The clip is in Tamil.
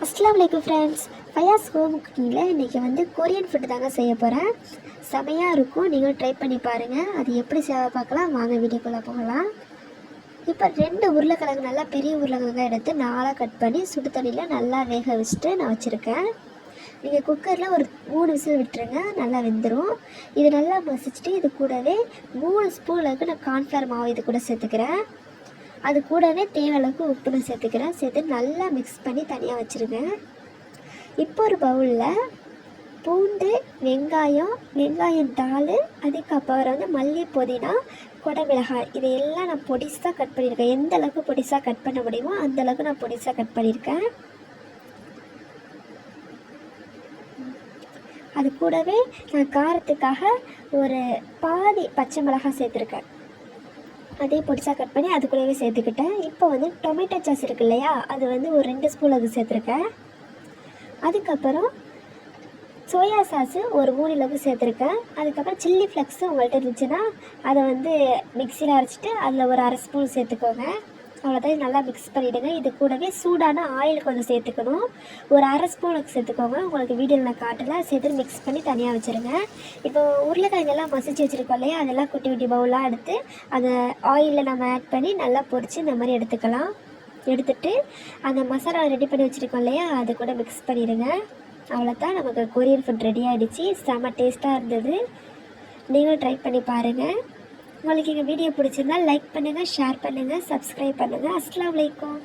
அஸ்ஸலாமு அலைக்கும் ஃப்ரெண்ட்ஸ். ஃபயாஸ் ஹோம் குக்கிங்கில் இன்றைக்கி கொரியன் ஃபுட்டு தாங்க செய்ய போகிறேன். செமையாக இருக்கும், நீங்களும் ட்ரை பண்ணி பாருங்கள். அது எப்படி செய்ய பார்க்கலாம், வாங்க வீடியோக்குள்ளே போகலாம். இப்போ 2 உருளைக்கிழங்கு நல்லா பெரிய உருளைக்கிழங்காக எடுத்து 4 கட் பண்ணி சுடு தண்ணியில் நல்லா வேக வச்சுட்டு நான் வச்சுருக்கேன். நீங்கள் குக்கரில் ஒரு 3 விசில் விட்டுருங்க, நல்லா வெந்துடும். இது நல்லா மசிச்சுட்டு இது கூடவே 3 ஸ்பூன் அளவுக்கு நான் கார்ன்ஃப்ளவர் மாவு இது கூட சேர்த்துக்கிறேன். அது கூடவே தேவையளவுக்கு உப்பு நான் சேர்த்துக்கிறேன். சேர்த்து நல்லா மிக்ஸ் பண்ணி தனியாக வச்சுருங்க. இப்போ ஒரு பவுலில் பூண்டு, வெங்காயம் தாள், அதுக்கப்புறம் மல்லி, புதினா, குடமிளகாய் இது எல்லாம் நான் பொடிசாக கட் பண்ணியிருக்கேன். எந்த அளவுக்கு பொடிசாக கட் பண்ண முடியுமோ அந்தளவுக்கு நான் பொடிசாக கட் பண்ணியிருக்கேன். அது கூடவே நான் காரத்துக்காக ஒரு பாதி பச்சை மிளகாய் சேர்த்துருக்கேன். அதே பொடிசாக கட் பண்ணி அது கூடவே சேர்த்துக்கிட்டேன். இப்போ டொமேட்டோ சாஸ் இருக்கு இல்லையா, அது ஒரு 2 ஸ்பூன் அது சேர்த்துருக்கேன். அதுக்கப்புறம் சோயா சாஸு ஒரு 3 அளவு சேர்த்துருக்கேன். அதுக்கப்புறம் சில்லி ஃப்ளெக்ஸு உங்கள்கிட்ட இருந்துச்சுன்னா அதை மிக்சியில் அரைச்சிட்டு அதில் ஒரு 1/2 ஸ்பூன் சேர்த்துக்கோங்க. அவ்வளோதான். இது நல்லா மிக்ஸ் பண்ணிவிடுங்க. இது கூடவே சூடான ஆயில் கொஞ்சம் சேர்த்துக்கணும். ஒரு 1/2 ஸ்பூனுக்கு சேர்த்துக்கோங்க. உங்களுக்கு வீடியோவில் நான் காட்டலை. சேர்த்து மிக்ஸ் பண்ணி தனியாக வச்சுருங்க. இப்போ உருளைக்கிழங்கெல்லாம் மசிச்சு வச்சுருக்கோம் இல்லையா, அதெல்லாம் குட்டி குட்டி பவுலாக எடுத்து அதை ஆயிலில் நம்ம ஆட் பண்ணி நல்லா பொரித்து இந்த மாதிரி எடுத்துக்கலாம். எடுத்துகிட்டு அந்த மசாலா ரெடி பண்ணி வச்சுருக்கோம் இல்லையா, அது கூட மிக்ஸ் பண்ணிடுங்க. அவ்வளோதான், நமக்கு கொரியன் ஃபுட் ரெடி ஆகிடுச்சு. செம்ம டேஸ்ட்டாக இருந்தது. நீங்களும் ட்ரை பண்ணி பாருங்கள். உங்களுக்கு எங்கள் வீடியோ பிடிச்சிருந்தால் லைக் பண்ணுங்கள், ஷேர் பண்ணுங்கள், சப்ஸ்கிரைப் பண்ணுங்கள். அஸ்ஸலாமு அலைக்கும்.